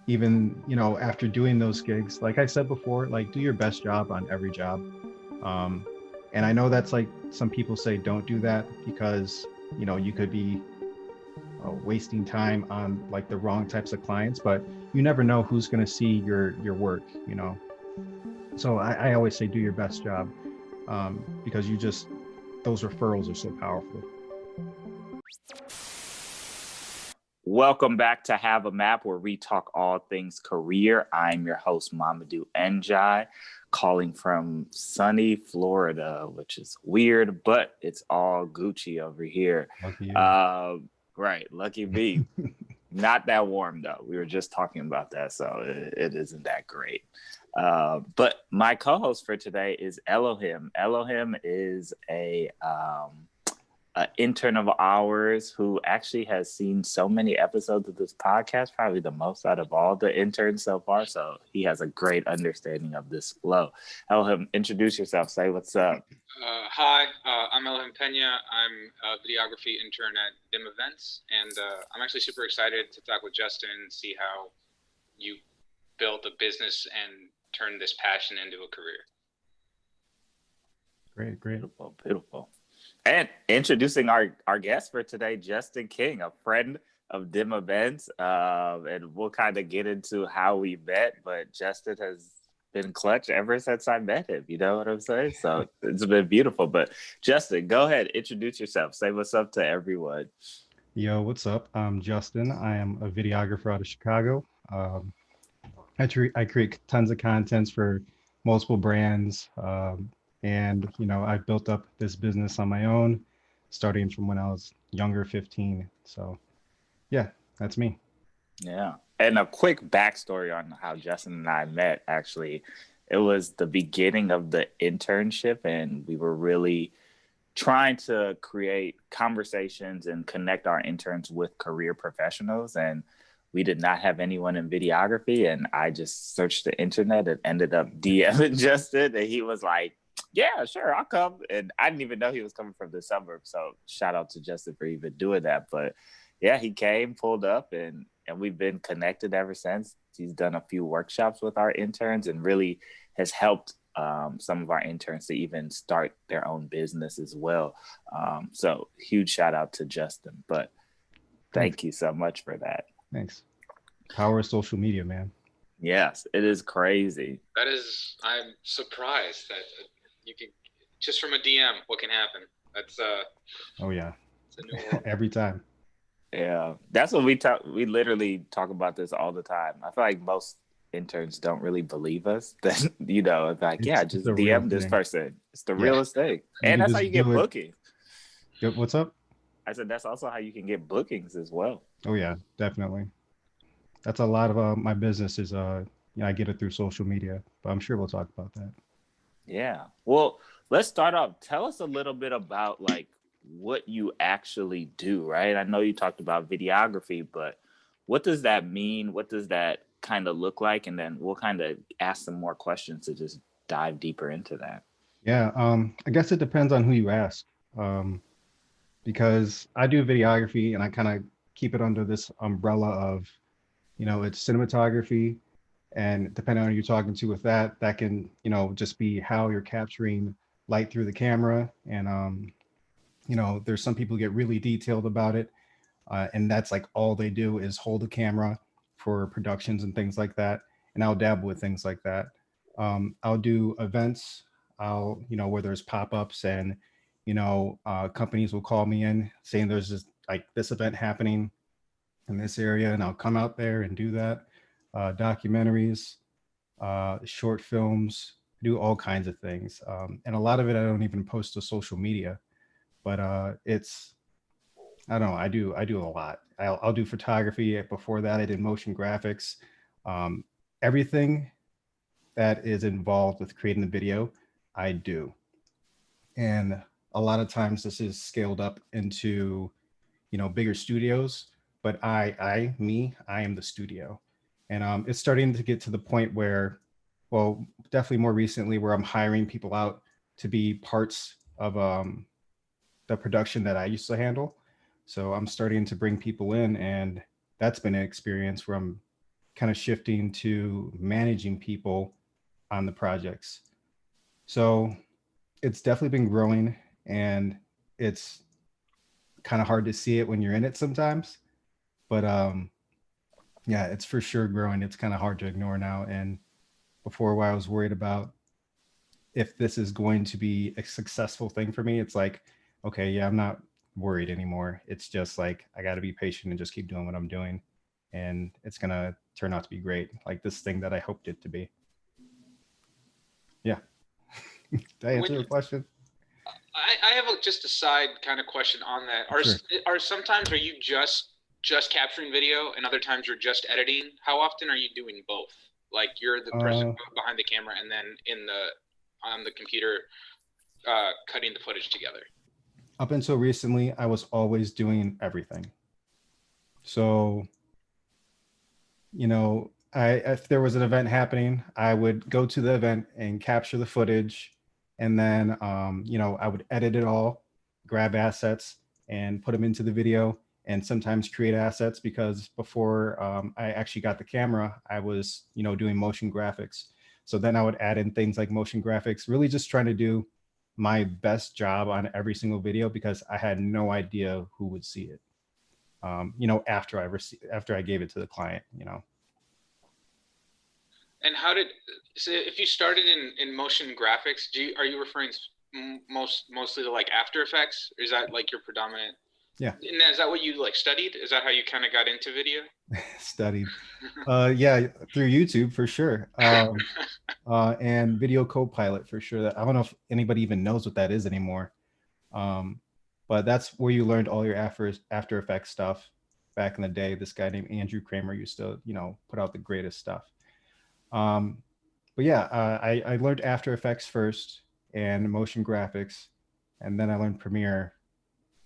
even, after doing those gigs, like I said before, like do your best job on every job. Um, and I know that's like some people say don't do that because, you could be wasting time on like the wrong types of clients, but you never know who's going to see your work. So I always say do your best job, because those referrals are so powerful. Welcome back to Have a Map, where we talk all things career. I'm your host, Mamadou Njai, calling from sunny Florida, which is weird, but it's all Gucci over here. Lucky you. Right, lucky me. Not that warm, though. We were just talking about that, so it isn't that great. But my co-host for today is Elohim. Elohim is an intern of ours who actually has seen so many episodes of this podcast, probably the most out of all the interns so far. So he has a great understanding of this flow. Elohim, introduce yourself. Say what's up. Hi, I'm Elohim Pena. I'm a videography intern at DIM Events, and I'm actually super excited to talk with Justin and see how you built a business and turned this passion into a career. Great. Beautiful. And introducing our guest for today, Justin King, a friend of DIM Events. And we'll kind of get into how we met, but Justin has been clutch ever since I met him. You know what I'm saying? So it's been beautiful. But Justin, go ahead, introduce yourself. Say what's up to everyone. Yo, what's up? I'm Justin. I am a videographer out of Chicago. I create tons of contents for multiple brands. And, I've built up this business on my own, starting from when I was younger, 15. So, yeah, that's me. Yeah. And a quick backstory on how Justin and I met, actually. It was the beginning of the internship, and we were really trying to create conversations and connect our interns with career professionals. And we did not have anyone in videography. And I just searched the internet and ended up DMing Justin. And he was like, yeah, sure, I'll come. And I didn't even know he was coming from the suburbs. So shout out to Justin for even doing that. But yeah, he came, pulled up, and we've been connected ever since. He's done a few workshops with our interns and really has helped some of our interns to even start their own business as well. So huge shout out to Justin. But thank you so much for that. Thanks. Power of social media, man. Yes, it is crazy. I'm surprised that you can, just from a DM, what can happen. That's Oh yeah. it's a new world. Every time. Yeah, that's what we talk. We literally talk about this all the time. I feel like most interns don't really believe us. That it's like, yeah, It's just a real DM this thing. person. It's the Yeah. realest thing, You and can that's how just you get do it. bookings. What's up? I said that's also how you can get bookings as well. Oh yeah, definitely. That's a lot of my business is I get it through social media, but I'm sure we'll talk about that. Yeah. Well, let's start off. Tell us a little bit about like what you actually do, right? I know you talked about videography, but what does that mean? What does that kind of look like? And then we'll kind of ask some more questions to just dive deeper into that. Yeah, I guess it depends on who you ask. Um, because I do videography and I kind of keep it under this umbrella of, it's cinematography. And depending on who you're talking to with that, that can, just be how you're capturing light through the camera. And, there's some people get really detailed about it. And that's like all they do is hold the camera for productions and things like that. And I'll dabble with things like that. I'll do events. Where there's pop-ups and, companies will call me in saying there's this event happening in this area, and I'll come out there and do that. Documentaries, short films, do all kinds of things. And a lot of it I don't even post to social media, but I don't know. I do a lot. I'll do photography. Before that, I did motion graphics. Um, Everything that is involved with creating the video, I do. And a lot of times this is scaled up into, bigger studios. But I am the studio, and it's starting to get to the point where, well, definitely more recently, where I'm hiring people out to be parts of the production that I used to handle. So I'm starting to bring people in, and that's been an experience where I'm kind of shifting to managing people on the projects. So it's definitely been growing, and it's kind of hard to see it when you're in it sometimes. But yeah, it's for sure growing. It's kind of hard to ignore now. And before, where I was worried about if this is going to be a successful thing for me, it's like, okay, yeah, I'm not worried anymore. It's just like I got to be patient and just keep doing what I'm doing, and it's gonna turn out to be great, like this thing that I hoped it to be. Yeah. Did I answer When the question? I have just a side kind of question on that. Sure. Are sometimes are you just capturing video and other times you're just editing? How often are you doing both? Like you're the person Uh, behind the camera and then on the computer cutting the footage together. Up until recently, I was always doing everything. So, if there was an event happening, I would go to the event and capture the footage, and then I would edit it all, grab assets, and put them into the video, and sometimes create assets because before I actually got the camera, I was doing motion graphics. So then I would add in things like motion graphics, really just trying to do my best job on every single video because I had no idea who would see it. After I gave it to the client. And how did so if you started in motion graphics, are you referring mostly to like After Effects? Or is that like your predominant? Yeah. And is that what you like studied? Is that how you kind of got into video? Studied. Yeah, through YouTube for sure. And Video Copilot for sure. That I don't know if anybody even knows what that is anymore. Um, but that's where you learned all your After Effects stuff back in the day. This guy named Andrew Kramer used to, put out the greatest stuff. Um, but yeah, I learned After Effects first and motion graphics, and then I learned Premiere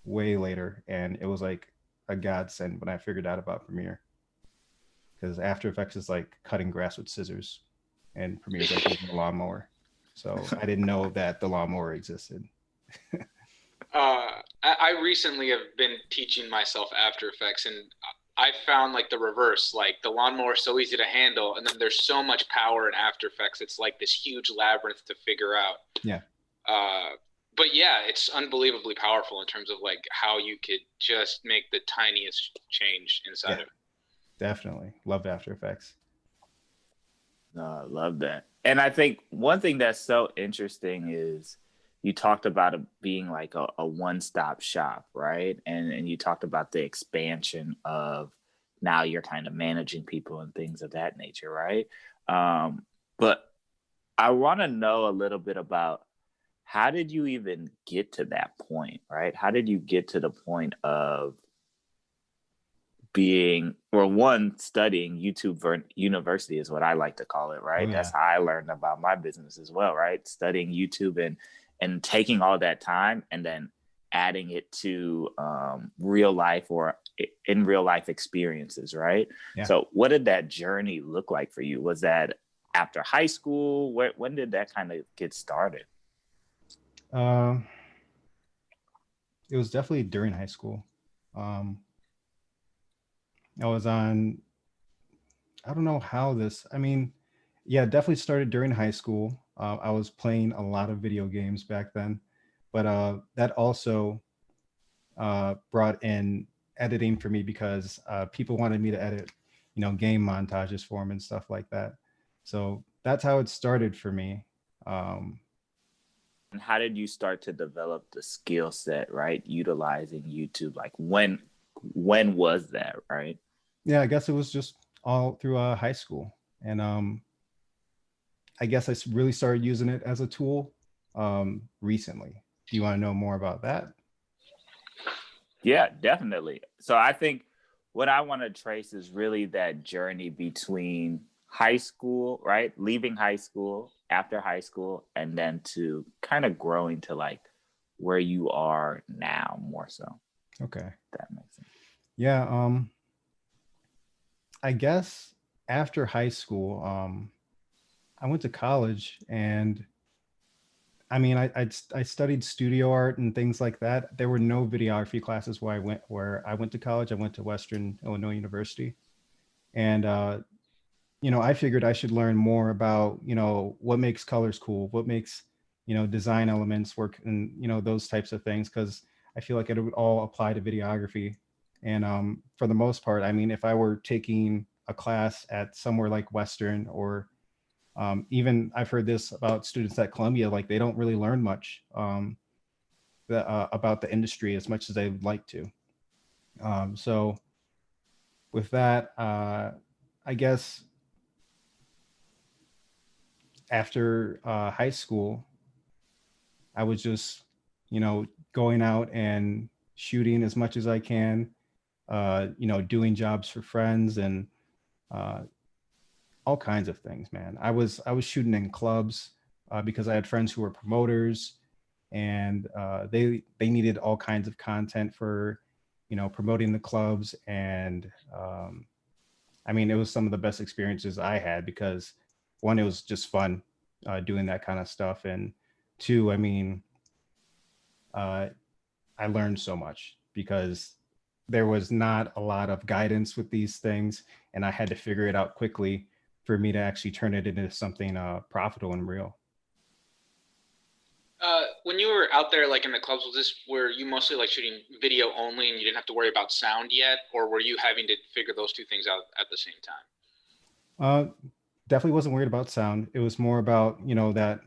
way later, and it was like a godsend when I figured out about Premiere because After Effects is like cutting grass with scissors, and Premiere is like using a lawnmower. So I didn't know that the lawnmower existed. I recently have been teaching myself After Effects, and I found like the reverse. Like the lawnmower is so easy to handle, and then there's so much power in After Effects. It's like this huge labyrinth to figure out. Yeah. But yeah, it's unbelievably powerful in terms of like how you could just make the tiniest change inside of it. Definitely loved After Effects. No, I love that. And I think one thing that's so interesting is you talked about it being like a one-stop shop, right? And you talked about the expansion of now you're kind of managing people and things of that nature, right? But I want to know a little bit about how did you even get to that point, right? How did you get to the point of being, or one, studying YouTube university is what I like to call it, right? Oh, yeah. That's how I learned about my business as well, right? Studying YouTube and taking all that time and then adding it to real life or in real life experiences, right? Yeah. So what did that journey look like for you? Was that after high school? When did that kind of get started? It was definitely during high school. Um, I was on, I don't know how this, I mean, yeah, definitely started during high school. I was playing a lot of video games back then, but that also brought in editing for me because people wanted me to edit, game montages for them and stuff like that. So that's how it started for me. Um, And how did you start to develop the skill set, right? Utilizing YouTube, like when was that, right? yeah, I guess it was just all through high school, and I guess really started using it as a tool recently. Do you want to know more about that? Yeah, definitely. So I think what I want to trace is really that journey between high school, right? Leaving high school, after high school, and then to kind of growing to like where you are now more so. Okay. That makes sense. Yeah. I guess after high school, I went to college, and I mean, I studied studio art and things like that. There were no videography classes where I went to college. I went to Western Illinois University, and I figured I should learn more about, what makes colors cool, what makes, design elements work, and, those types of things, because I feel like it would all apply to videography. And for the most part, I mean, if I were taking a class at somewhere like Western, or even I've heard this about students at Columbia, like they don't really learn much about the industry as much as they would like to. So with that, I guess after high school, I was just, going out and shooting as much as I can, doing jobs for friends, and uh, all kinds of things, man. I was shooting in clubs because I had friends who were promoters, and they needed all kinds of content for, promoting the clubs. And I mean, it was some of the best experiences I had, because one, it was just fun doing that kind of stuff, and two, I mean, uh, I learned so much because there was not a lot of guidance with these things, and I had to figure it out quickly for me to actually turn it into something profitable and real. When you were out there, like in the clubs, was this where you mostly like shooting video only, and you didn't have to worry about sound yet, or were you having to figure those two things out at the same time? Uh, Definitely wasn't worried about sound. It was more about, that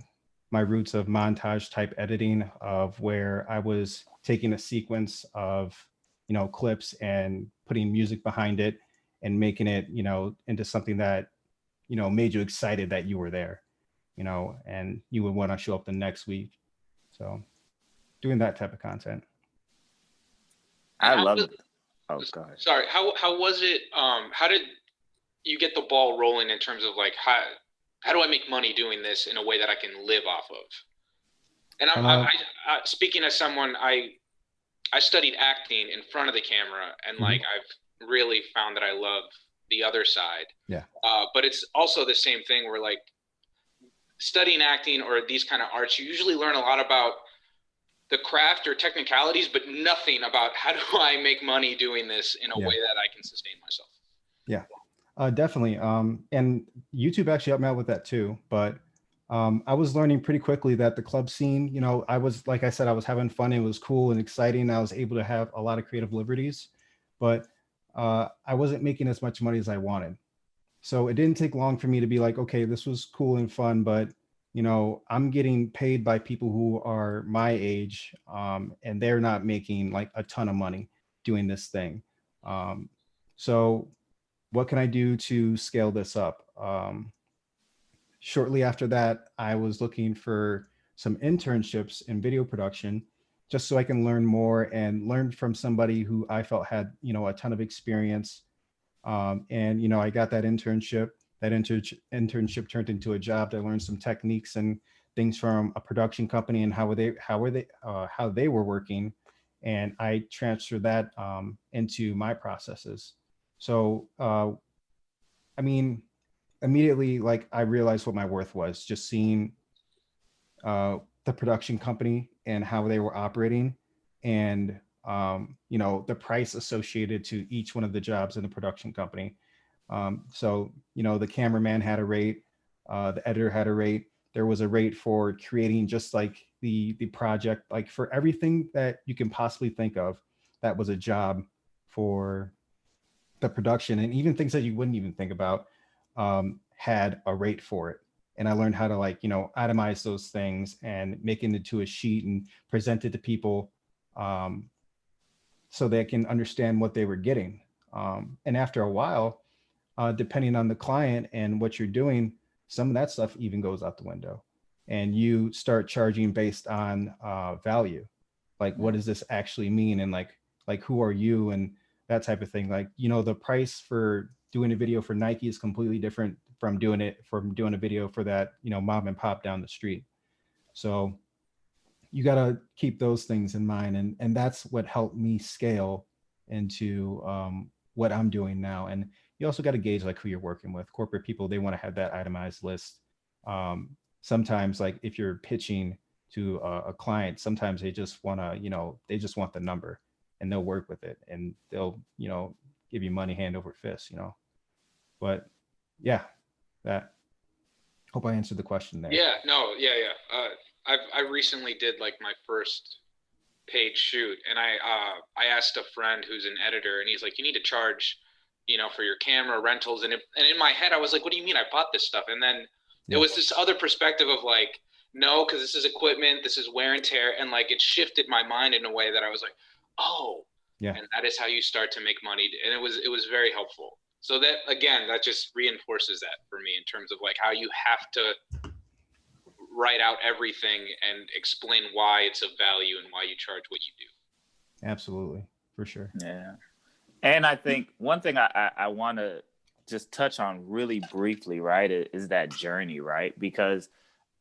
my roots of montage type editing, of where I was taking a sequence of, clips and putting music behind it and making it, into something that, made you excited that you were there, and you would want to show up the next week. So doing that type of content. And I how was love. Oh, go ahead. sorry, how was it? How did you get the ball rolling in terms of like how do I make money doing this in a way that I can live off of? And Uh, speaking as someone, I studied acting in front of the camera, and like mhm. I've really found that I love the other side. Yeah. But it's also the same thing where like studying acting or these kind of arts, you usually learn a lot about the craft or technicalities, but nothing about how do I make money doing this in a Yeah. way that I can sustain myself. Yeah. Definitely. And YouTube actually helped me out with that too. But I was learning pretty quickly that the club scene, I was, like I said, I was having fun. It was cool and exciting. I was able to have a lot of creative liberties, but I wasn't making as much money as I wanted. So it didn't take long for me to be like, okay, this was cool and fun, but I'm getting paid by people who are my age, and they're not making like a ton of money doing this thing. Um, so what can I do to scale this up? Shortly after that, I was looking for some internships in video production, just so I can learn more and learn from somebody who I felt had, a ton of experience. And, I got that internship. That internship turned into a job. I learned some techniques and things from a production company, and how they were working, and I transferred that into my processes. So, I mean, immediately, like, I realized what my worth was, just seeing the production company and how they were operating, and the price associated to each one of the jobs in the production company. So the cameraman had a rate, the editor had a rate. There was a rate for creating just like the project, like for everything that you can possibly think of. That was a job for the production, and even things that you wouldn't even think about had a rate for it. And I learned how to, like, itemize those things and make it into a sheet and present it to people, um, so they can understand what they were getting. And after a while, depending on the client and what you're doing, some of that stuff even goes out the window. And you start charging based on value. Like, what does this actually mean? And like who are you? And that type of thing. Like, the price for doing a video for Nike is completely different from doing a video for that, mom and pop down the street. So you got to keep those things in mind, and that's what helped me scale into what I'm doing now. And you also got to gauge like who you're working with. Corporate people, they want to have that itemized list. Sometimes, like, if you're pitching to a client, sometimes they just want to, they just want the number, and they'll work with it, and they'll give you money hand over fist. But yeah, That hope I answered the question there. Yeah, no, yeah, yeah. I recently did like my first paid shoot, and I asked a friend who's an editor, and he's like, you need to charge, for your camera rentals, and in my head I was like, what do you mean I bought this stuff? And then it was this other perspective of like, no, because this is equipment, this is wear and tear, and like it shifted my mind in a way that I was like, oh, Yeah. and that is how you start to make money, and it was very helpful. So that again, that just reinforces that for me in terms of like how you have to write out everything and explain why it's of value and why you charge what you do. Absolutely, for sure. Yeah. And I think one thing I want to just touch on really briefly, right, is that journey, right? Because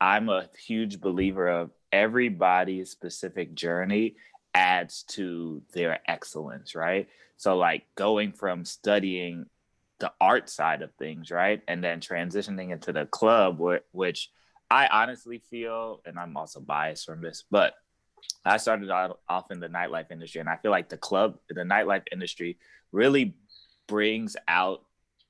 I'm a huge believer of everybody's specific journey adds to their excellence, right? So like going from studying the art side of things, right? And then transitioning into the club, which I honestly feel, and I'm also biased from this, but I started off in the nightlife industry, and I feel like the nightlife industry really brings out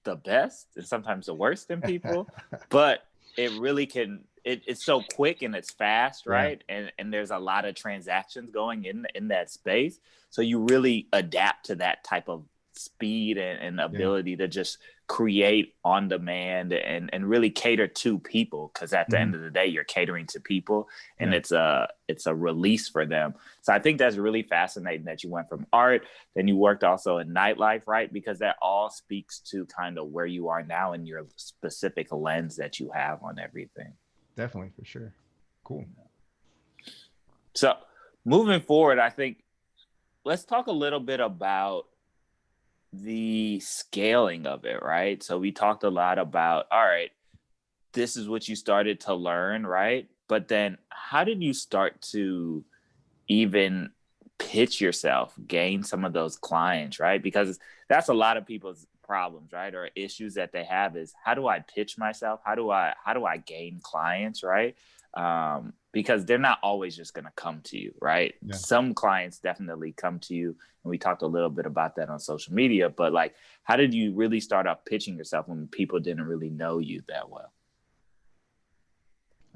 the best and sometimes the worst in people, but it really can, it's so quick and it's fast, right? And there's a lot of transactions going in that space. So you really adapt to that type of speed and ability to just create on demand and really cater to people, because at the end of the day you're catering to people, and it's a release for them. So I think that's really fascinating that you went from art, then you worked also in nightlife, right? Because that all speaks to kind of where you are now and your specific lens that you have on everything. Definitely, for sure. Cool. So moving forward, I think let's talk a little bit about the scaling of it, right? So we talked a lot about, all right, this is what you started to learn, right? But then how did you start to even pitch yourself, gain some of those clients, right? Because that's a lot of people's problems, right? Or issues that they have is, how do I pitch myself? How do I gain clients, right? Because they're not always just going to come to you, right? Some clients definitely come to you, and we talked a little bit about that on social media, but like, how did you really start off pitching yourself when people didn't really know you that well?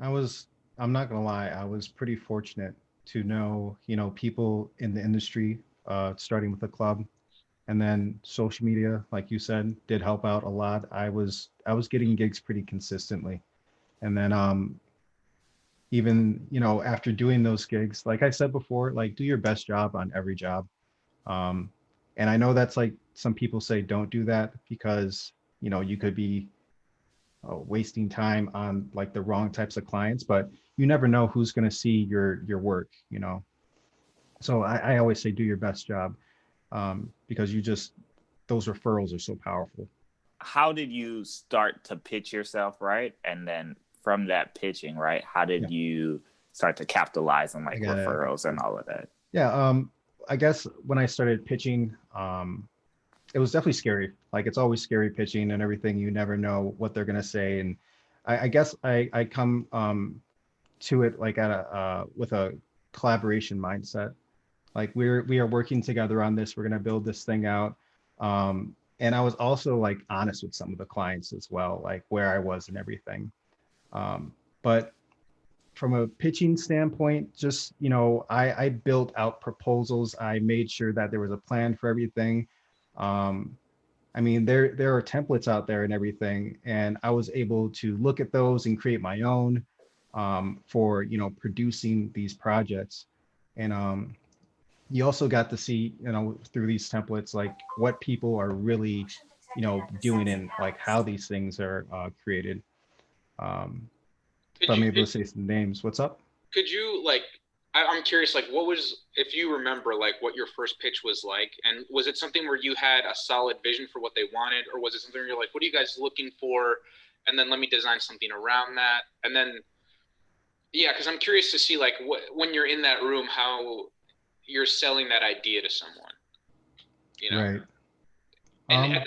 I'm not gonna lie, I was pretty fortunate to know, people in the industry, starting with the club, and then social media, like you said, did help out a lot. I was getting gigs pretty consistently. And then even, after doing those gigs, like I said before, like do your best job on every job. Um, and I know that's like some people say don't do that because, you could be wasting time on like the wrong types of clients, but you never know who's going to see your work. So I always say do your best job, because those referrals are so powerful. How did you start to pitch yourself, right? And then from that pitching, right, how did you start to capitalize on like referrals and all of that? Yeah, I guess when I started pitching, it was definitely scary. Like it's always scary pitching and everything. You never know what they're gonna say, and I guess I come to it like at a with a collaboration mindset. Like we are working together on this. We're gonna build this thing out. And I was also like honest with some of the clients as well, like where I was and everything. But from a pitching standpoint, just I built out proposals. I made sure that there was a plan for everything. Um, I mean, there are templates out there and everything, and I was able to look at those and create my own, for producing these projects. And you also got to see, through these templates, like what people are really, doing and like how these things are created. Um, if Could I'm you able could, to say some names, what's up? could you like I'm curious, like what was, if you remember, like what your first pitch was like, and was it something where you had a solid vision for what they wanted, or was it something where you're like, what are you guys looking for, and then let me design something around that, and then yeah, because I'm curious to see like when you're in that room how you're selling that idea to someone, you know, Right. and Um,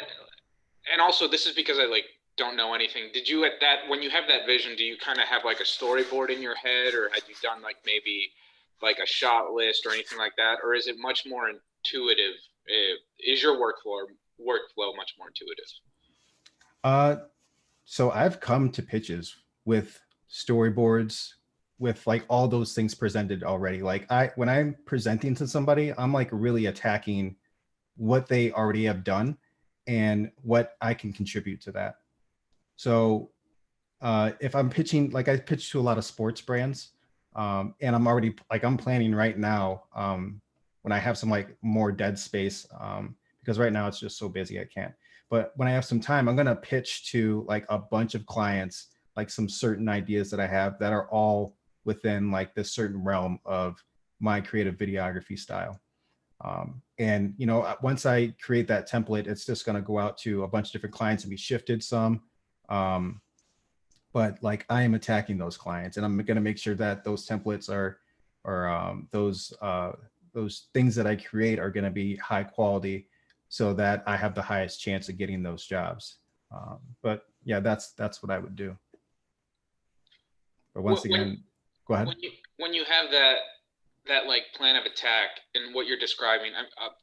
and also this is because I like don't know anything. Did you, at that, when you have that vision, do you kind of have like a storyboard in your head, or had you done like maybe like a shot list or anything like that, or is it much more intuitive? Is your workflow much more intuitive? uh, So I've come to pitches with storyboards, with like all those things presented already. Like when I'm presenting to somebody, I'm like really attacking what they already have done and what I can contribute to that. So if I'm pitching, like I pitch to a lot of sports brands, and I'm already like I'm planning right now, when I have some like more dead space, because right now it's just so busy I can't. But when I have some time, I'm gonna pitch to like a bunch of clients, like some certain ideas that I have that are all within like this certain realm of my creative videography style. And once I create that template, it's just going to go out to a bunch of different clients and be shifted some. Um, but like I am attacking those clients, and I'm going to make sure that those templates or those things that I create are going to be high quality, so that I have the highest chance of getting those jobs. But yeah, that's what I would do. But once again, go ahead. When you have that like plan of attack and what you're describing,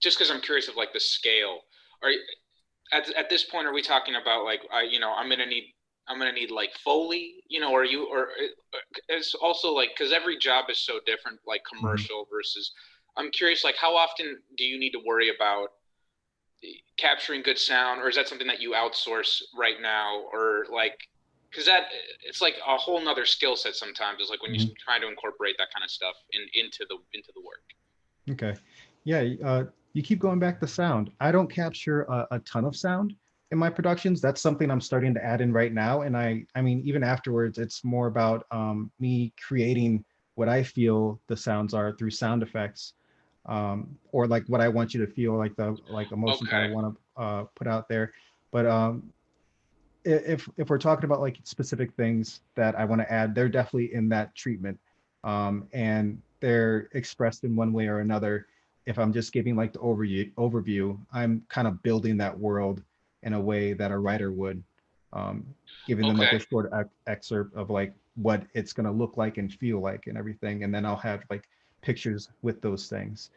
just because I'm curious of like the scale. Are you, at this point, are we talking about like I'm gonna need like Foley, or you or it's also like because every job is so different, like commercial versus. I'm curious, like how often do you need to worry about capturing good sound, or is that something that you outsource right now, or like because that it's like a whole nother skill set sometimes is like when you're trying to incorporate that kind of stuff into the work. Okay. Yeah, you keep going back to sound. I don't capture a ton of sound in my productions. That's something I'm starting to add in right now. And I mean, even afterwards, it's more about me creating what I feel the sounds are through sound effects, or like what I want you to feel, like the like emotions that I Okay. want to put out there. But if we're talking about like specific things that I want to add, they're definitely in that treatment, and they're expressed in one way or another. If I'm just giving like the overview, I'm kind of building that world in a way that a writer would, um, giving them like Okay. a short excerpt of like what it's going to look like and feel like and everything, and then I'll have like pictures with those things.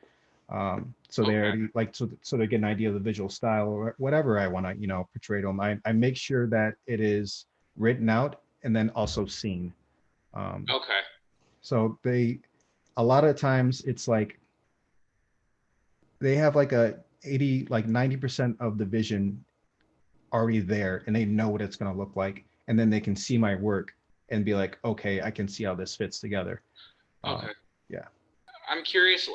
So they Okay. already like so they get an idea of the visual style or whatever I want to portray to them. I make sure that it is written out and then also seen. Um, Okay. so they a lot of times it's like they have like a 80 like 90% of the vision already there, and they know what it's going to look like, and then they can see my work and be like, okay, I can see how this fits together. Um, Okay. yeah. I'm curious,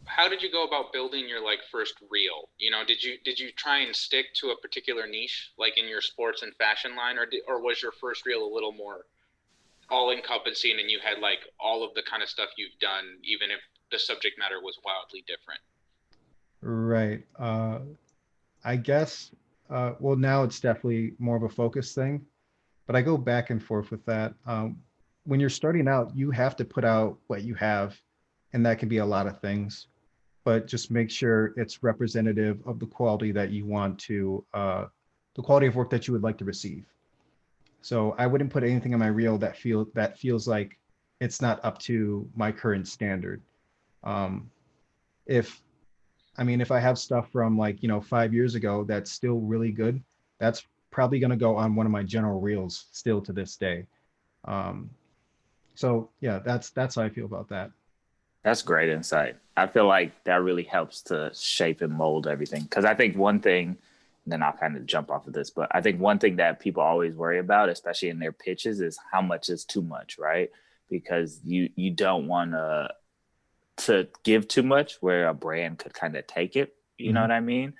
how did you go about building your like first reel? Did you try and stick to a particular niche, like in your sports and fashion line, or was your first reel a little more all encompassing and you had like all of the kind of stuff you've done, even if the subject matter was wildly different? Right. I guess, well, now it's definitely more of a focus thing, but I go back and forth with that. When you're starting out, you have to put out what you have, and that can be a lot of things, but just make sure it's representative of the quality that you want to, the quality of work that you would like to receive. So I wouldn't put anything in my reel that feels like it's not up to my current standard. Um, if I mean, if I have stuff from like, 5 years ago that's still really good, that's probably going to go on one of my general reels still to this day. Um, so yeah, that's how I feel about that. That's great insight. I feel like that really helps to shape and mold everything. Because I think one thing, and then I'll kind of jump off of this, but I think one thing that people always worry about, especially in their pitches, is how much is too much, right? Because you don't want to give too much where a brand could kind of take it. You know Mhm. what I mean?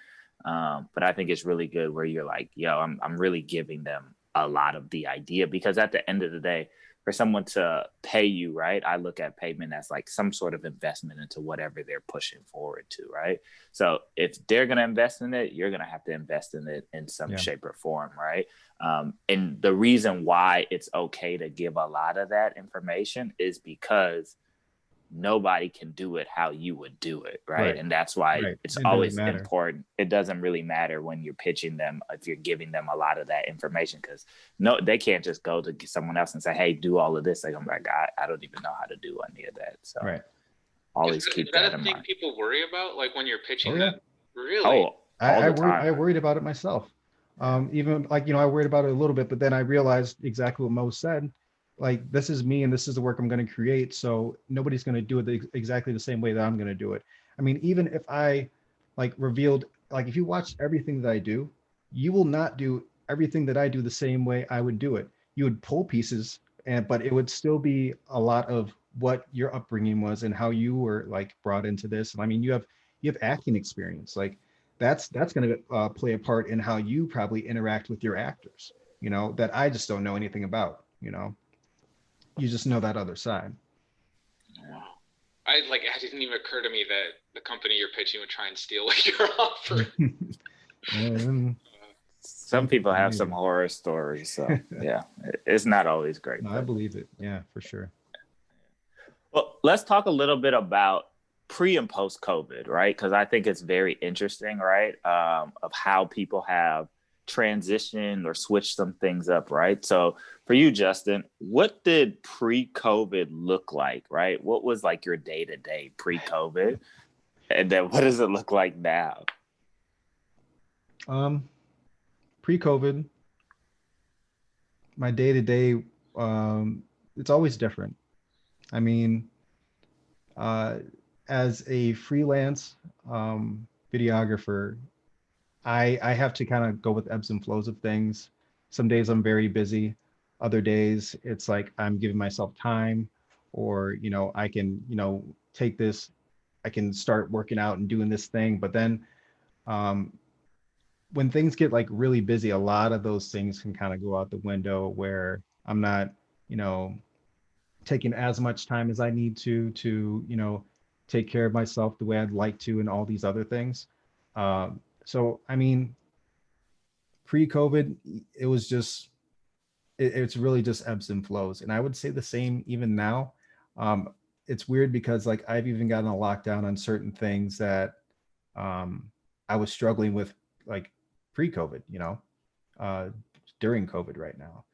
But I think it's really good where you're like, yo, I'm really giving them a lot of the idea, because at the end of the day, for someone to pay you, right? I look at payment as like some sort of investment into whatever they're pushing forward to, right? So if they're going to invest in it, you're going to have to invest in it in some Yeah. shape or form, right? And the reason why it's okay to give a lot of that information is because nobody can do it how you would do it, right? Right. And that's why Right. it's It doesn't always matter. important. It doesn't really matter when you're pitching them if you're giving them a lot of that information, because no, they can't just go to someone else and say, hey, do all of this. Like, I'm like, I don't even know how to do any of that. So Right. always Is keep that that a in thing mind. people worry about, like when you're Oh pitching yeah. them? Really? Oh, all the I time. worried about it myself. Even like, I worried about it a little bit, but then I realized exactly what Mo said. Like, this is me and this is the work I'm going to create. So nobody's going to do it exactly the same way that I'm going to do it. I mean, even if I like revealed, like, if you watch everything that I do, you will not do everything that I do the same way I would do it. You would pull pieces, but it would still be a lot of what your upbringing was and how you were like brought into this. And I mean, you have acting experience. Like, that's going to play a part in how you probably interact with your actors, that I just don't know anything about. You just know that other side. Wow. It didn't even occur to me that the company you're pitching would try and steal what you're offering. And Some people have maybe. some horror stories, so yeah, it's not always great. No, I believe it. Yeah, for sure. Well, let's talk a little bit about pre and post COVID, right? Because I think it's very interesting, right? Of how people have transitioned or switched some things up, right? So for you, Justin, what did pre COVID look like, right? What was like your day to day pre COVID? And then what does it look like now? Um, Pre-COVID, my day to day, it's always different. I mean, uh, as a freelance videographer, I have to kind of go with ebbs and flows of things. Some days I'm very busy. Other days it's like I'm giving myself time, or I can take this. I can start working out and doing this thing. But then um, when things get like really busy, a lot of those things can kind of go out the window where I'm not, you know, taking as much time as I need to take care of myself the way I'd like to, and all these other things. So I mean, pre-COVID, it was just it's really just ebbs and flows, and I would say the same even now. Um, it's weird because like I've even gotten a lockdown on certain things that I was struggling with like pre-COVID, uh, during COVID right now.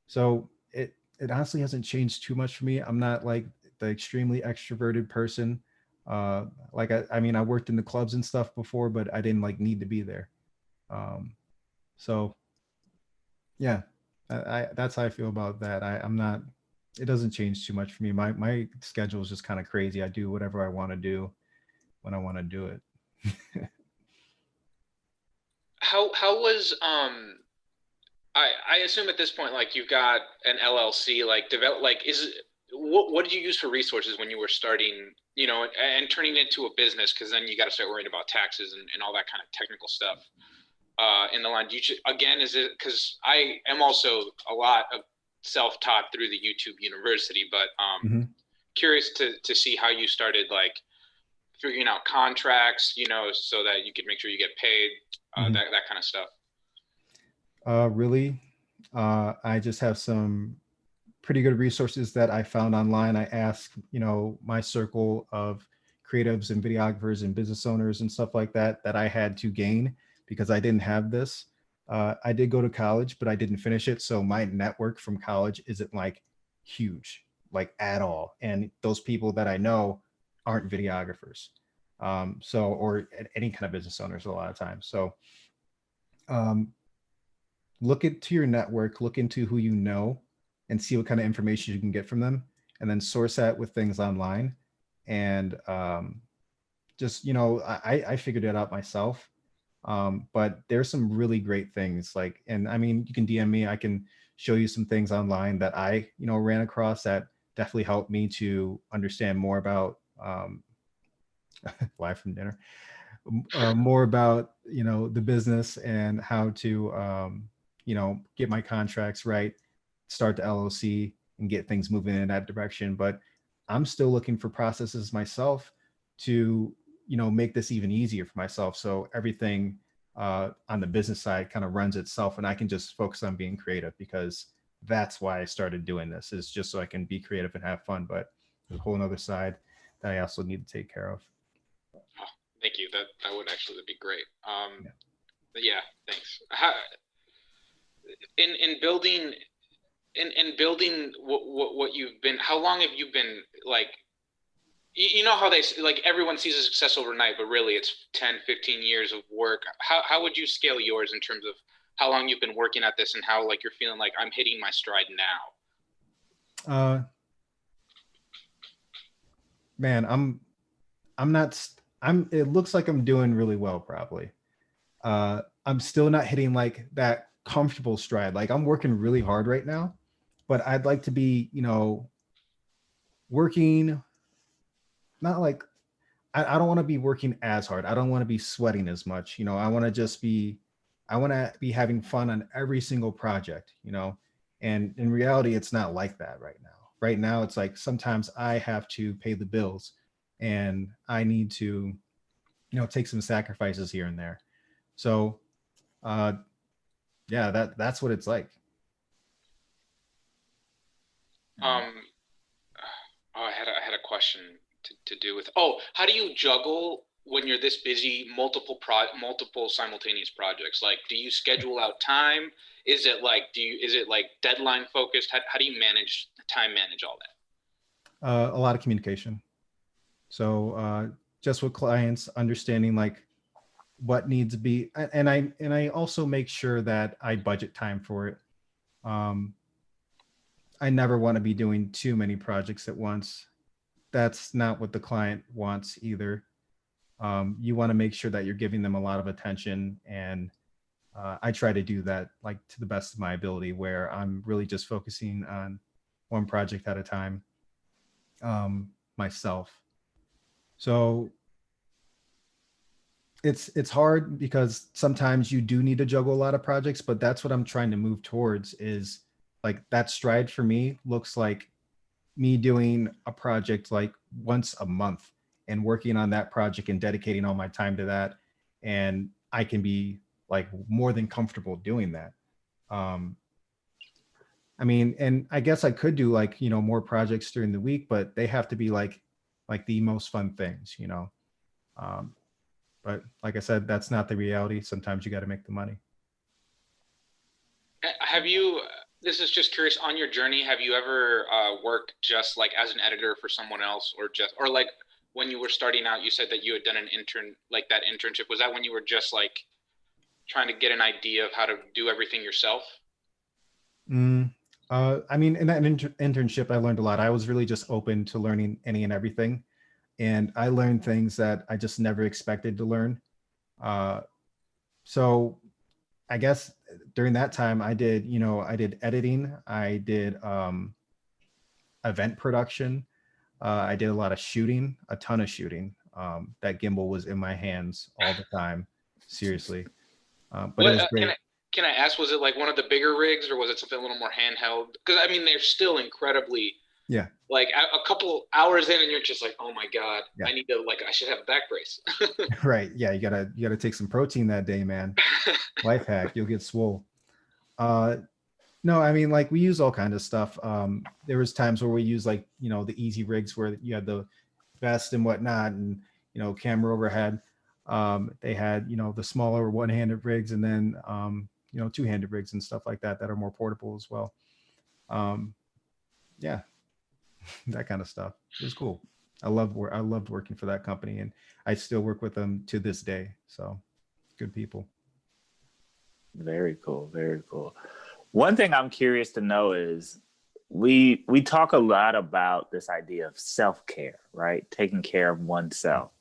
So it honestly hasn't changed too much for me. I'm not like the extremely extroverted person. Like I mean, I worked in the clubs and stuff before, but I didn't like need to be there. Um, so yeah, that's how I feel about that. I'm not. It doesn't change too much for me. My schedule is just kind of crazy. I do whatever I want to do when I want to do it. How was I assume at this point, like, you've got an LLC, like, develop, like, what did you use for resources when you were starting, and turning it into a business? Because then you got to start worrying about taxes and all that kind of technical stuff. In the line, again, is it because I am also a lot of self-taught through the YouTube University, but Mhm. curious to see how you started, like, figuring out contracts, so that you could make sure you get paid, Mhm. that kind of stuff. Really, I just have some pretty good resources that I found online. I asked, my circle of creatives and videographers and business owners and stuff like that that I had to gain because I didn't have this. I did go to college, but I didn't finish it. So my network from college isn't like huge, like at all. And those people that I know aren't videographers. Or any kind of business owners a lot of times. So um, look into your network, look into who you know, and see what kind of information you can get from them, and then source that with things online. And just I figured it out myself. But there's some really great things like, and I mean, you can DM me. I can show you some things online that I ran across that definitely helped me to understand more about live from dinner, more about the business and how to get my contracts right, start the LLC, and get things moving in that direction. But I'm still looking for processes myself to make this even easier for myself, so everything on the business side kind of runs itself, and I can just focus on being creative, because that's why I started doing this, is just so I can be creative and have fun. But there's a whole other side that I also need to take care of. Oh, thank you. That would actually be great. Yeah. But yeah, thanks. In building in building what you've been, how long have you been, like, you know how they, like, everyone sees a success overnight, but really it's 10, 15 years of work. How would you scale yours in terms of how long you've been working at this and how like you're feeling like I'm hitting my stride now. Man, I'm not, it looks like I'm doing really well, probably. I'm still not hitting like that comfortable stride. Like I'm working really hard right now, but I'd like to be, working, not like, I don't want to be working as hard. I don't want to be sweating as much. I want to just be, I want to be having fun on every single project, and in reality, it's not like that right now. Right now, it's like sometimes I have to pay the bills and I need to, take some sacrifices here and there. So, uh, yeah, that's what it's like. Um, oh, I had a question to do with. Oh, how do you juggle when you're this busy, multiple simultaneous projects? Like, do you schedule out time? Is it like deadline focused? How do you manage all that? A lot of communication. So, just with clients, understanding like what needs to be, and I also make sure that I budget time for it. Um, I never want to be doing too many projects at once. That's not what the client wants either. You want to make sure that you're giving them a lot of attention, and I try to do that like to the best of my ability, where I'm really just focusing on one project at a time, myself. So it's hard because sometimes you do need to juggle a lot of projects, but that's what I'm trying to move towards, is like that stride for me looks like me doing a project like once a month and working on that project and dedicating all my time to that. And I can be like more than comfortable doing that. Um, I mean, and I guess I could do like, more projects during the week, but they have to be like the most fun things. Um, but like I said, that's not the reality. Sometimes you got to make the money. Have you? This is just curious. On your journey, have you ever worked just like as an editor for someone else, or like when you were starting out, you said that you had done an intern, like that internship. Was that when you were just like trying to get an idea of how to do everything yourself? Mm, I mean, in that internship, I learned a lot. I was really just open to learning any and everything. And I learned things that I just never expected to learn. Uh, so I guess during that time, I did editing, I did event production, I did a lot of shooting, a ton of shooting. That gimbal was in my hands all the time, seriously. But it What was great. can I ask? Was it like one of the bigger rigs, or was it something a little more handheld? Because I mean, they're still incredibly Yeah, like a couple hours in, and you're just like, oh my god, yeah, I need to like I should have a back brace. right. Yeah, you gotta take some protein that day, man. Life hack, you'll get swole. Uh, No, I mean, like we use all kind of stuff. There was times where we use like, the easy rigs where you had the vest and whatnot and, camera overhead. They had, the smaller one-handed rigs and then, two-handed rigs and stuff like that that are more portable as well. Um, yeah, that kind of stuff. It was cool. I loved working for that company and I still work with them to this day. So good people. Very cool. Very cool. One thing I'm curious to know is we talk a lot about this idea of self-care, right? Taking care of oneself.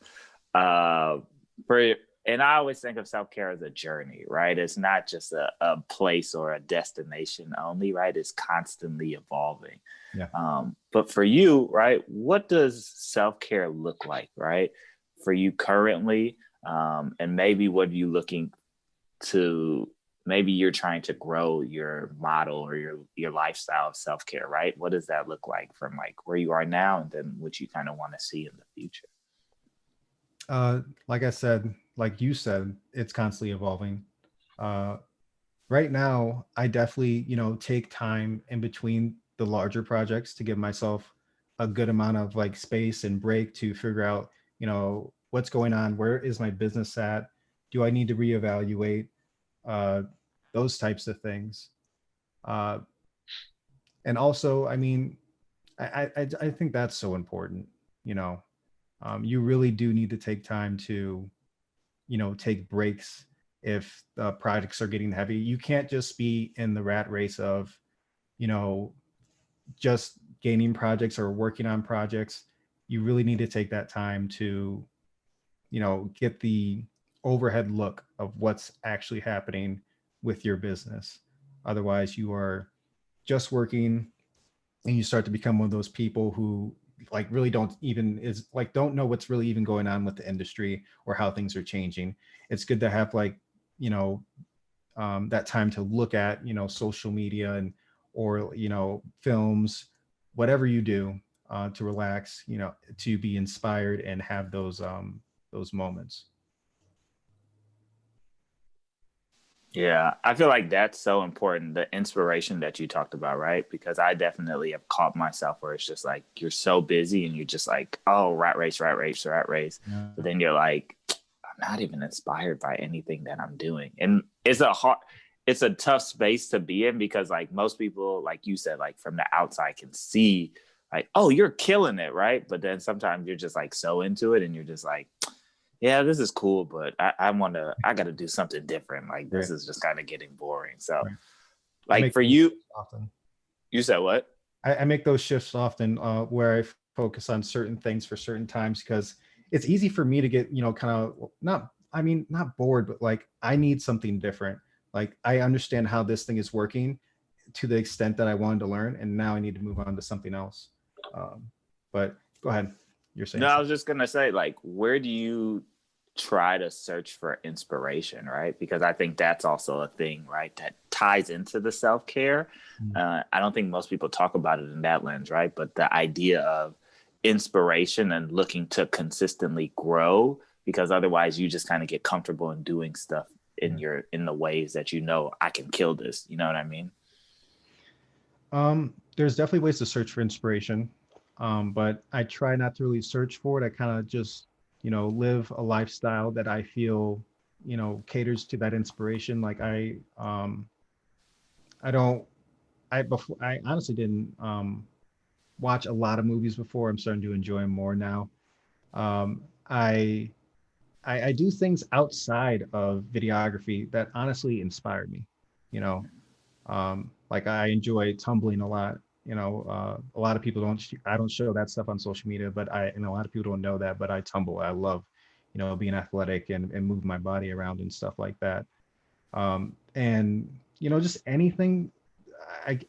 Uh, for and I always think of self-care as a journey, right? It's not just a place or a destination only, right? It's constantly evolving. Yeah. But for you, right, what does self-care look like, right? For you currently, and maybe what are you looking to, maybe you're trying to grow your model or your lifestyle of self-care, right? What does that look like from like where you are now and then what you kind of want to see in the future? Like I said, like you said, it's constantly evolving. Uh, right now, I definitely, take time in between the larger projects to give myself a good amount of like space and break to figure out, what's going on, where is my business at, do I need to reevaluate, uh, those types of things. Uh, and also, I mean, I think that's so important. You know, you really do need to take time to, take breaks if the projects are getting heavy. You can't just be in the rat race of, you know, just gaining projects or working on projects. You really need to take that time to, you know, get the overhead look of what's actually happening with your business. Otherwise, you are just working and you start to become one of those people who like really don't even is like don't know what's really even going on with the industry or how things are changing. It's good to have like, you know, that time to look at, you know, social media and or, you know, films, whatever you do, to relax, you know, to be inspired and have those moments. Yeah, I feel like that's so important, the inspiration that you talked about, right? Because I definitely have caught myself where it's just like you're so busy and you're just like, oh, rat race, rat race, rat race. Yeah. But then you're like, I'm not even inspired by anything that I'm doing. And it's a tough space to be in because like most people, like you said, like from the outside can see like, oh, you're killing it, right? But then sometimes you're just like so into it and you're just like, yeah, this is cool, but I got to do something different. Like Right. this is just kind of getting boring. So, Right. I like make for those you, often. you said what? I make those shifts often, where I focus on certain things for certain times because it's easy for me to get, you know, kind of not, I mean, not bored, but like I need something different. Like I understand how this thing is working to the extent that I wanted to learn, and now I need to move on to something else. But go ahead, you're No, saying I something. was just gonna say, like, where do you try to search for inspiration, right? Because I think that's also a thing, right? That ties into the self care. Mm. I don't think most people talk about it in that lens, right? But the idea of inspiration and looking to consistently grow, because otherwise you just kind of get comfortable in doing stuff Yeah. in the ways that you know I can kill this. You know what I mean? There's definitely ways to search for inspiration, but I try not to really search for it. I kind of just, you know, live a lifestyle that I feel, you know, caters to that inspiration. Like I don't, I honestly didn't, watch a lot of movies before. I'm starting to enjoy them more now. Um, I, I do things outside of videography that honestly inspired me, you know. Like I enjoy tumbling a lot. You know, a lot of people don't. I don't show that stuff on social media, but and a lot of people don't know that. But I tumble. I love, you know, being athletic and move my body around and stuff like that. And you know, just anything.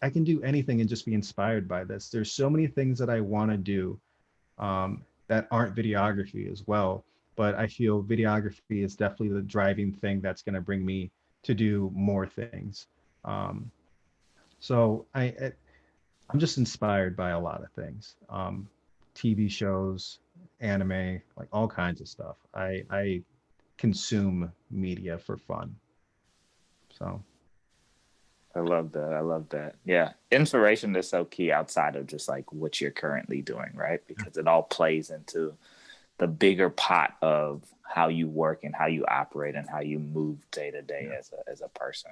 I can do anything and just be inspired by this. There's so many things that I want to do, that aren't videography as well. But I feel videography is definitely the driving thing that's going to bring me to do more things. Um, so I'm just inspired by a lot of things. TV shows, anime, like all kinds of stuff. I consume media for fun. So I love that. I love that. Yeah. Inspiration is so key outside of just like what you're currently doing, right? Because it all plays into the bigger pot of how you work and how you operate and how you move day to day yeah, as a person.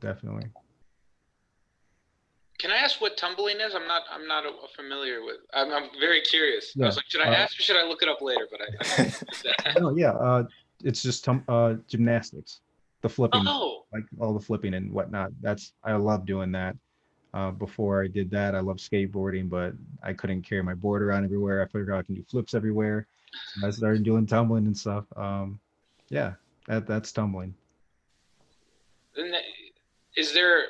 definitely. Can I ask what tumbling is? I'm not familiar with. I'm very curious. I Yeah. was like, should I ask or should I look it up later? But I did that. No, yeah. It's just gymnastics, the flipping, Oh, like all the flipping and whatnot. I love doing that. Before I did that, I loved skateboarding, but I couldn't carry my board around everywhere. I figured out I can do flips everywhere. So I started doing tumbling and stuff. Yeah, that's tumbling. and is there?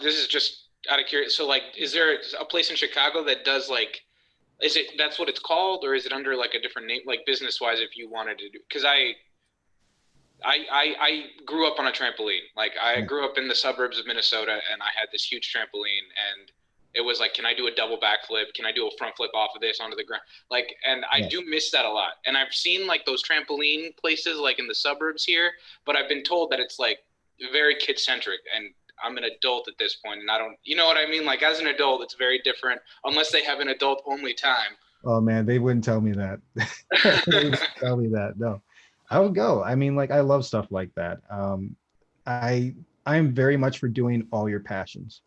This is just out of curiosity. So, like, is there a place in Chicago that does like? Is it that's what it's called, or is it under like a different name, like business wise? If you wanted to do, because I grew up on a trampoline. Like I Yeah, grew up in the suburbs of Minnesota, and I had this huge trampoline, and it was like, can I do a double backflip? Can I do a front flip off of this onto the ground? Like, and I yeah. do miss that a lot. And I've seen like those trampoline places, like in the suburbs here, but I've been told that it's like very kid centric, and I'm an adult at this point, and I don't, you know what I mean? Like as an adult, it's very different unless they have an adult only time. Oh man, they wouldn't tell me that. They wouldn't tell me that. No, I would go. I mean, like I love stuff like that. I I'm very much for doing all your passions.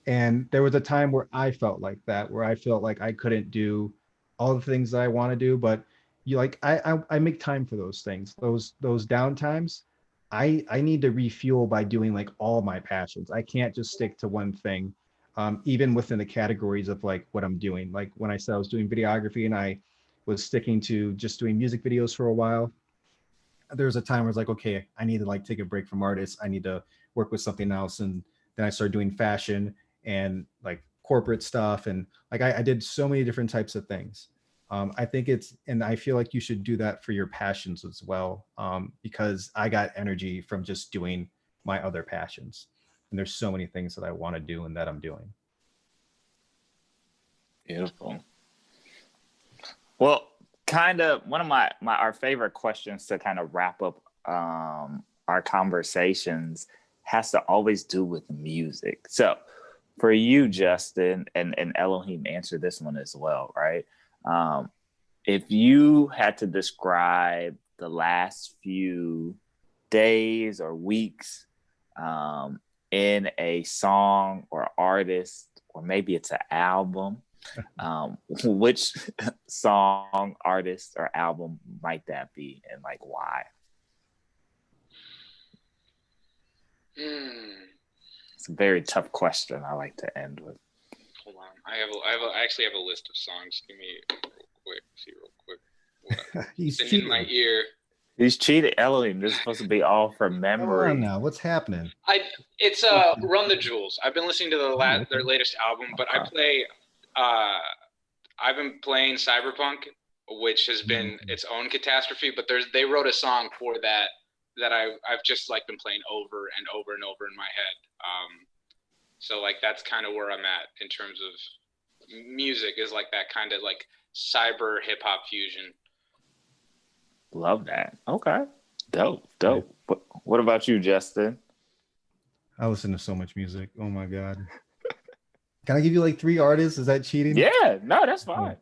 And there was a time where I felt like that, where I felt like I couldn't do all the things that I want to do. But, you like I make time for those things. Those downtimes, I need to refuel by doing like all my passions. I can't just stick to one thing, even within the categories of like what I'm doing. Like when I said I was doing videography and I was sticking to just doing music videos for a while, there was a time where I was like, okay, I need to like take a break from artists. I need to work with something else. And then I started doing fashion and like corporate stuff. And like I did so many different types of things. I think and I feel like you should do that for your passions as well, because I got energy from just doing my other passions. And there's so many things that I want to do and that I'm doing. Beautiful. Well, kind of one of my our favorite questions to kind of wrap up our conversations has to always do with music. So for you, Justin, and Elohim answered this one as well, right? If you had to describe the last few days or weeks in a song or artist, or maybe it's an album, which song, artist, or album might that be, and like why? It's a very tough question. I like to end with. Hold on, I actually have a list of songs. Give me real quick. He's It's in my ear. He's cheated, Elohim. This is supposed to be all from memory. Come on now, what's happening? It's Run the Jewels. I've been listening to their latest album, but I've been playing Cyberpunk, which has been its own catastrophe. But they wrote a song for that I've just like been playing over and over and over in my head. So like that's kind of where I'm at in terms of music, is like that kind of like cyber hip hop fusion. Love that. Okay. Dope. What about you, Justin? I listen to so much music. Oh my God. Can I give you like 3 artists? Is that cheating? Yeah, no, that's fine.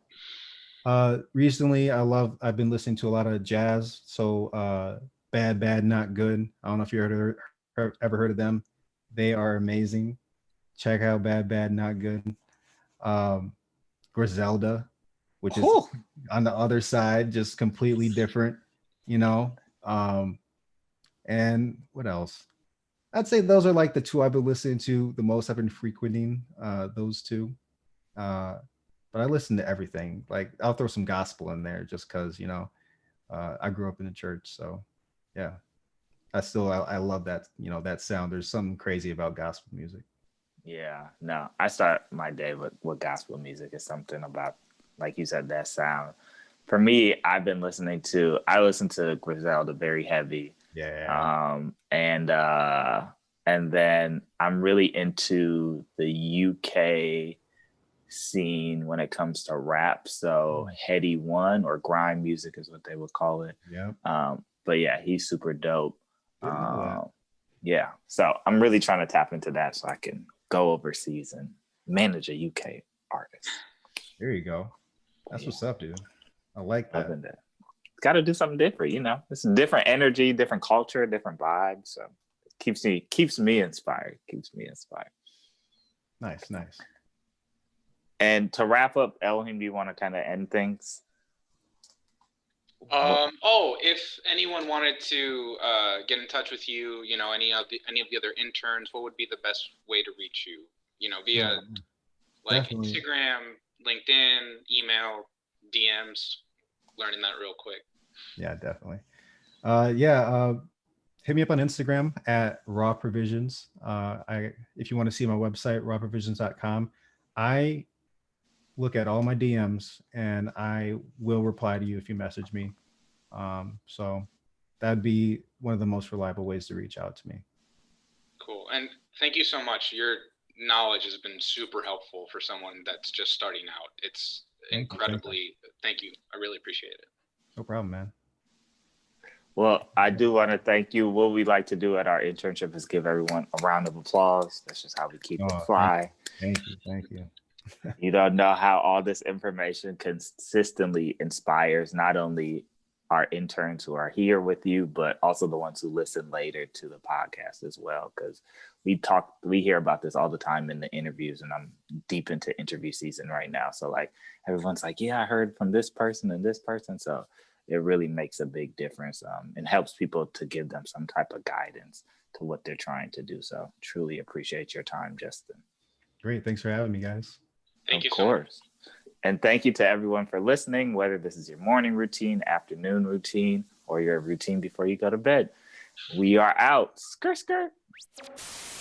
Recently I've been listening to a lot of jazz. So Bad Not Good. I don't know if you ever heard of them. They are amazing. Check out Bad Not Good. Griselda, which is on the other side, just completely different, you know. And what else? I'd say those are like the 2 I've been listening to the most. I've been frequenting those 2. But I listen to everything. Like I'll throw some gospel in there just because, you know, I grew up in the church. So yeah, I love that, you know, that sound. There's something crazy about gospel music. Yeah, no, I start my day with gospel music. It's something about, like you said, that sound. For me, I listen to Griselda very heavy. Yeah. And then I'm really into the UK scene when it comes to rap. So Heady One, or grime music is what they would call it. Yeah. But yeah, he's super dope. Yeah. So I'm really trying to tap into that so I can go overseas and manage a UK artist. There you go. That's what's up, dude. I like that. Got to do something different, you know. It's a different energy, different culture, different vibe. So it keeps me inspired. Nice. And to wrap up, Elohim, do you want to kind of end things? If anyone wanted to get in touch with you, you know, any of the other interns, what would be the best way to reach you? You know, via definitely. Instagram, LinkedIn, email, DMs. Learning that real quick. Yeah, definitely. Hit me up on Instagram at Raw Provisions. If you want to see my website, rawprovisions.com, I look at all my DMs and I will reply to you if you message me. So that'd be one of the most reliable ways to reach out to me. Cool. And thank you so much. Your knowledge has been super helpful for someone that's just starting out. It's incredibly, thank you. I really appreciate it. No problem, man. Well, I do want to thank you. What we like to do at our internship is give everyone a round of applause. That's just how we keep it fly. Thank you. You don't know how all this information consistently inspires not only our interns who are here with you, but also the ones who listen later to the podcast as well. Because we hear about this all the time in the interviews, and I'm deep into interview season right now. So like everyone's like, yeah, I heard from this person and this person. So it really makes a big difference and helps people to give them some type of guidance to what they're trying to do. So truly appreciate your time, Justin. Great. Thanks for having me, guys. Thank you Of so much. course. And thank you to everyone for listening, whether this is your morning routine, afternoon routine, or your routine before you go to bed. We are out. Skr, skr.